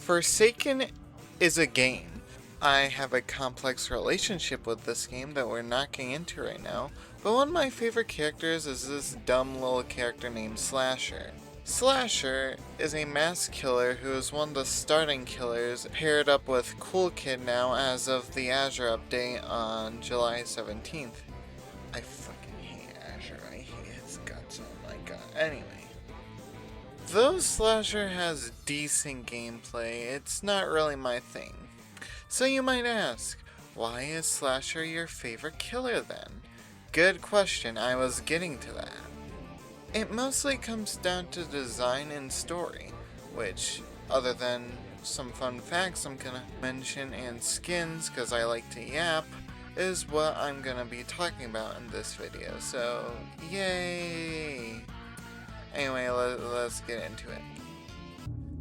Forsaken is a game. I have a complex relationship with this game that we're not getting into right now, but one of my favorite characters is this dumb little character named Slasher. Slasher is a mass killer who is one of the starting killers paired up with Cool Kid now as of the Azure update on July 17th. I fucking hate Azure, I hate his guts, oh my god. Anyway. Though Slasher has decent gameplay, it's not really my thing. So you might ask, why is Slasher your favorite killer then? Good question, I was getting to that. It mostly comes down to design and story, which, other than some fun facts I'm gonna mention and skins because I like to yap, is what I'm gonna be talking about in this video, so yay! Anyway, let's get into it.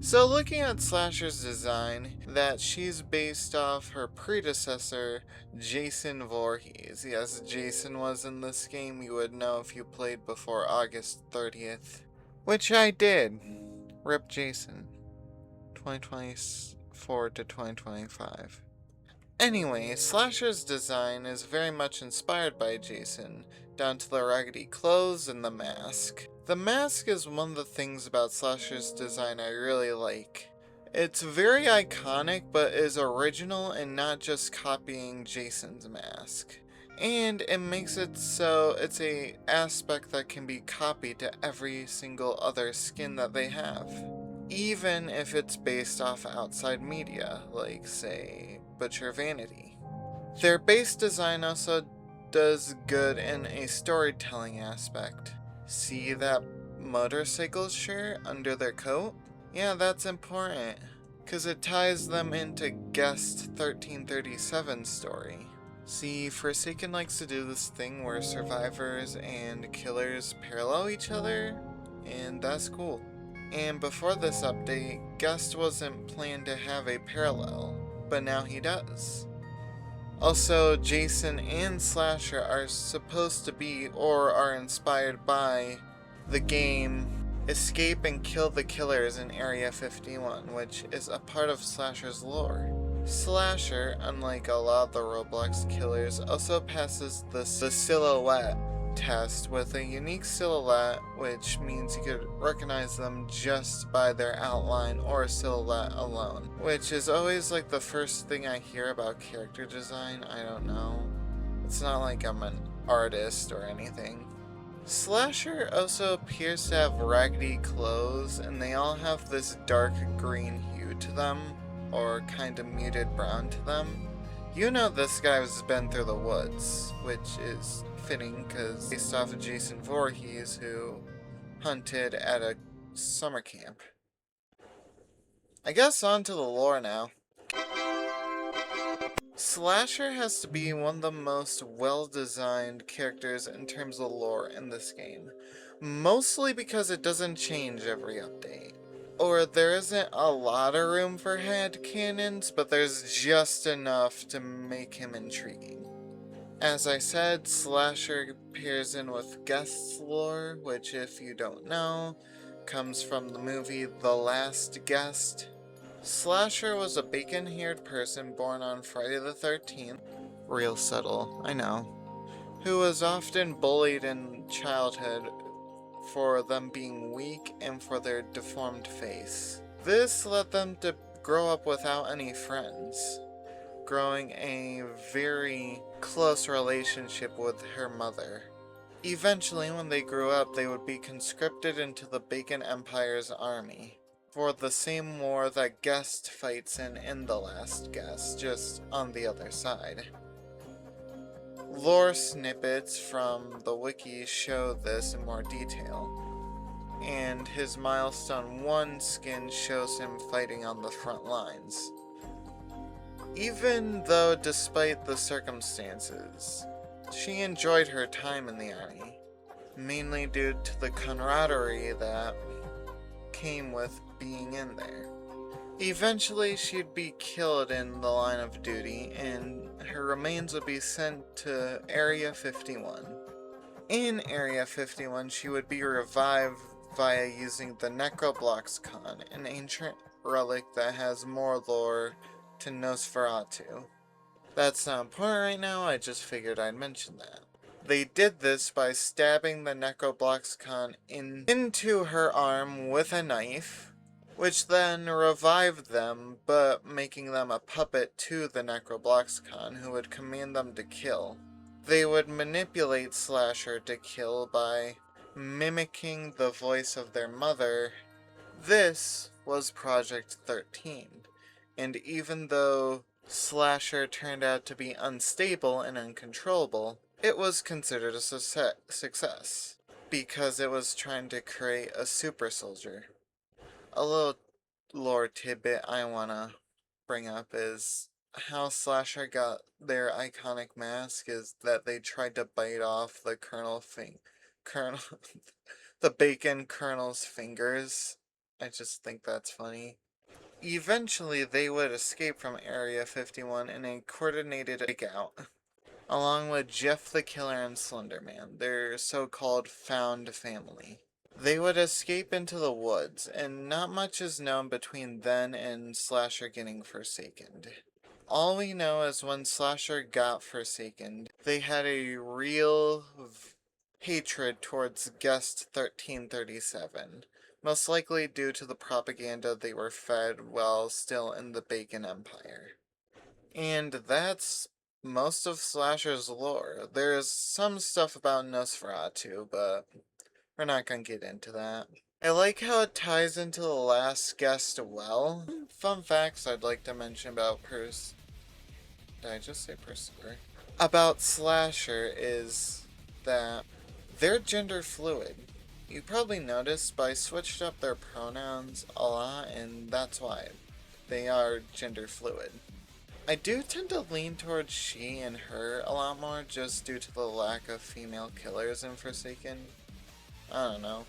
So looking at Slasher's design, that she's based off her predecessor, Jason Voorhees. Yes, Jason was in this game, you would know if you played before August 30th. Which I did. Rip Jason. 2024 to 2025. Anyway, Slasher's design is very much inspired by Jason, down to the raggedy clothes and the mask. The mask is one of the things about Slasher's design I really like. It's very iconic, but is original and not just copying Jason's mask. And it makes it so it's a aspect that can be copied to every single other skin that they have. Even if it's based off outside media, like, say, Butcher Vanity. Their base design also does good in a storytelling aspect. See that motorcycle shirt under their coat? Yeah, that's important, because it ties them into Guest 1337's story. See, Forsaken likes to do this thing where survivors and killers parallel each other, and that's cool. And before this update, Guest wasn't planned to have a parallel, but now he does. Also, Jason and Slasher are supposed to be, or are inspired by, the game Escape and Kill the Killers in Area 51, which is a part of Slasher's lore. Slasher, unlike a lot of the Roblox killers, also passes the silhouette test with a unique silhouette, which means you could recognize them just by their outline or silhouette alone, which is always like the first thing I hear about character design. I don't know. It's not like I'm an artist or anything. Slasher also appears to have raggedy clothes, and they all have this dark green hue to them, or kind of muted brown to them. You know this guy's been through the woods, which is fitting because based off of Jason Voorhees, who hunted at a summer camp. I guess on to the lore now. Slasher has to be one of the most well-designed characters in terms of lore in this game, mostly because it doesn't change every update. Or there isn't a lot of room for headcanons, but there's just enough to make him intriguing. As I said, Slasher appears in with Guest's lore, which if you don't know, comes from the movie The Last Guest. Slasher was a bacon-haired person born on Friday the 13th, real subtle, I know, who was often bullied in childhood for them being weak and for their deformed face. This led them to grow up without any friends, growing a very close relationship with her mother. Eventually, when they grew up, they would be conscripted into the Bacon Empire's army, for the same war that Guest fights in The Last Guest, just on the other side. Lore snippets from the wiki show this in more detail, and his Milestone 1 skin shows him fighting on the front lines. Even though, despite the circumstances, she enjoyed her time in the army, mainly due to the camaraderie that came with being in there. Eventually, she'd be killed in the line of duty, and her remains would be sent to Area 51. In Area 51, she would be revived via using the Necroblox Con, an ancient relic that has more lore to Nosferatu. That's not important right now, I just figured I'd mention that. They did this by stabbing the Necrobloxicon into her arm with a knife, which then revived them, but making them a puppet to the Necrobloxicon, who would command them to kill. They would manipulate Slasher to kill by mimicking the voice of their mother. This was Project 13, and even though Slasher turned out to be unstable and uncontrollable, it was considered a success, because it was trying to create a super soldier. A little lore tidbit I wanna bring up is how Slasher got their iconic mask is that they tried to bite off the Colonel the bacon Colonel's fingers. I just think that's funny. Eventually, they would escape from Area 51 in a coordinated breakout, along with Jeff the Killer and Slenderman, their so-called found family. They would escape into the woods, and not much is known between then and Slasher getting Forsakened. All we know is when Slasher got Forsakened, they had a real hatred towards Guest 1337, most likely due to the propaganda they were fed while still in the Bacon Empire. And that's most of Slasher's lore. There's some stuff about Nosferatu, but we're not gonna get into that. I like how it ties into the last guest well. Fun facts I'd like to mention about Did I just say Pursuer? About Slasher is that they're gender fluid. You probably noticed, but I switched up their pronouns a lot, and that's why. They are gender fluid. I do tend to lean towards she and her a lot more, just due to the lack of female killers in Forsaken. I don't know.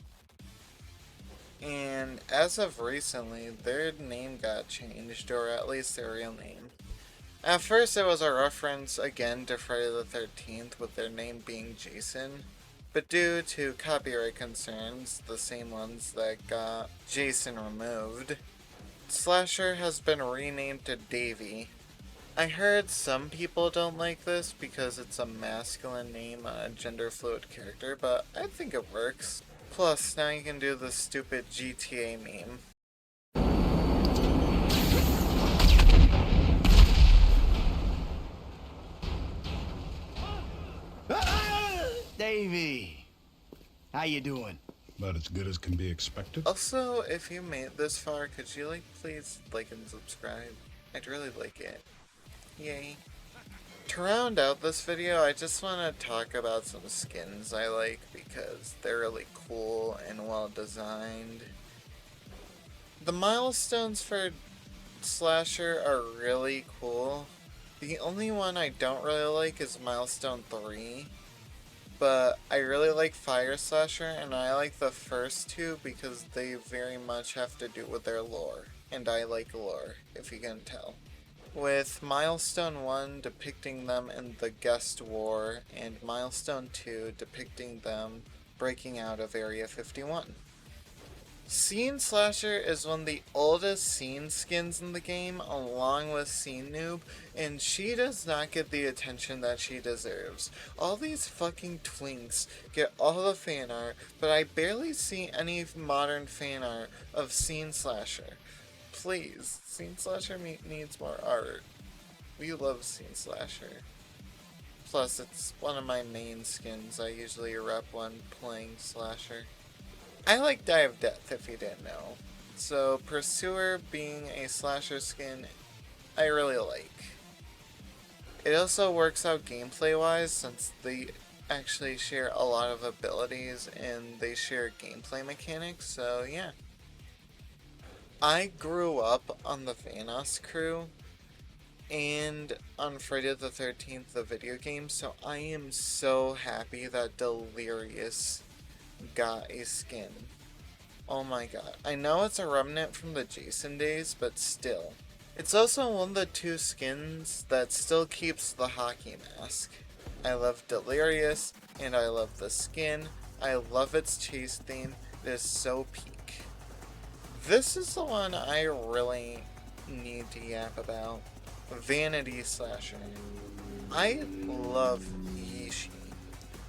And as of recently, their name got changed, or at least their real name. At first it was a reference again to Friday the 13th with their name being Jason, but due to copyright concerns, the same ones that got Jason removed, Slasher has been renamed to Davey. I heard some people don't like this because it's a masculine name on a gender fluid character, but I think it works. Plus, now you can do the stupid GTA meme. Davey, how you doing? About as good as can be expected. Also, if you made it this far, could you please like and subscribe? I'd really like it. Yay. To round out this video, I just want to talk about some skins I like because they're really cool and well designed. The milestones for Slasher are really cool. The only one I don't really like is Milestone 3. But I really like Fire Slasher, and I like the first two because they very much have to do with their lore. And I like lore, if you can tell. With Milestone 1 depicting them in the Guest War, and Milestone 2 depicting them breaking out of Area 51. Scene Slasher is one of the oldest Scene skins in the game, along with Scene Noob, and she does not get the attention that she deserves. All these fucking twinks get all the fan art, but I barely see any modern fan art of Scene Slasher. Please, Scene Slasher needs more art. We love Scene Slasher. Plus, it's one of my main skins I usually rep when playing Slasher. I like Die of Death, if you didn't know. So, Pursuer being a Slasher skin, I really like. It also works out gameplay-wise, since they actually share a lot of abilities and they share gameplay mechanics, so yeah. I grew up on the Vanos crew, and on Friday the 13th, the video game, so I am so happy that Delirious got a skin. Oh my god. I know it's a remnant from the Jason days, but still. It's also one of the two skins that still keeps the hockey mask. I love Delirious, and I love the skin. I love its chase theme. It is so peak. This is the one I really need to yap about. Vanity Slasher. I love Yishi.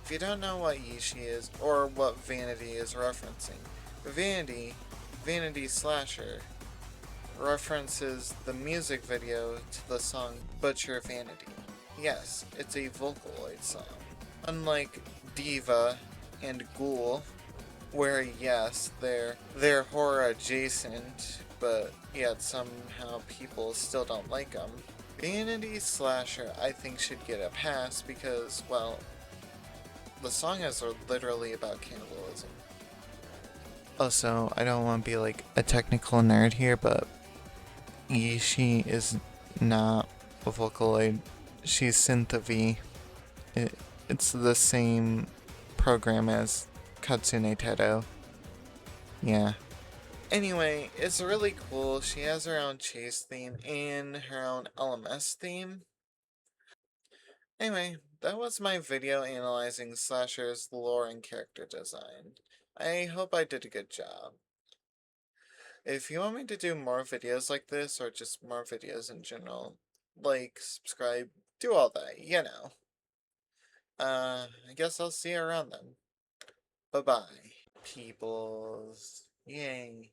If you don't know what Yishi is, or what Vanity is referencing, Vanity Slasher, references the music video to the song Butcher Vanity. Yes, it's a Vocaloid song. Unlike Diva and Ghoul, where yes, they're horror adjacent, but yet somehow people still don't like them. Vanity Slasher, I think, should get a pass because, well, the song is literally about cannibalism. Also, I don't want to be like a technical nerd here, but Yishi is not a Vocaloid. She's Synth-V. It's the same program as Katsune Teto. Yeah. Anyway, it's really cool. She has her own chase theme and her own LMS theme. Anyway, that was my video analyzing Slasher's lore and character design. I hope I did a good job. If you want me to do more videos like this, or just more videos in general, like, subscribe, do all that, you know. I guess I'll see you around then. Bye-bye, peoples. Yay.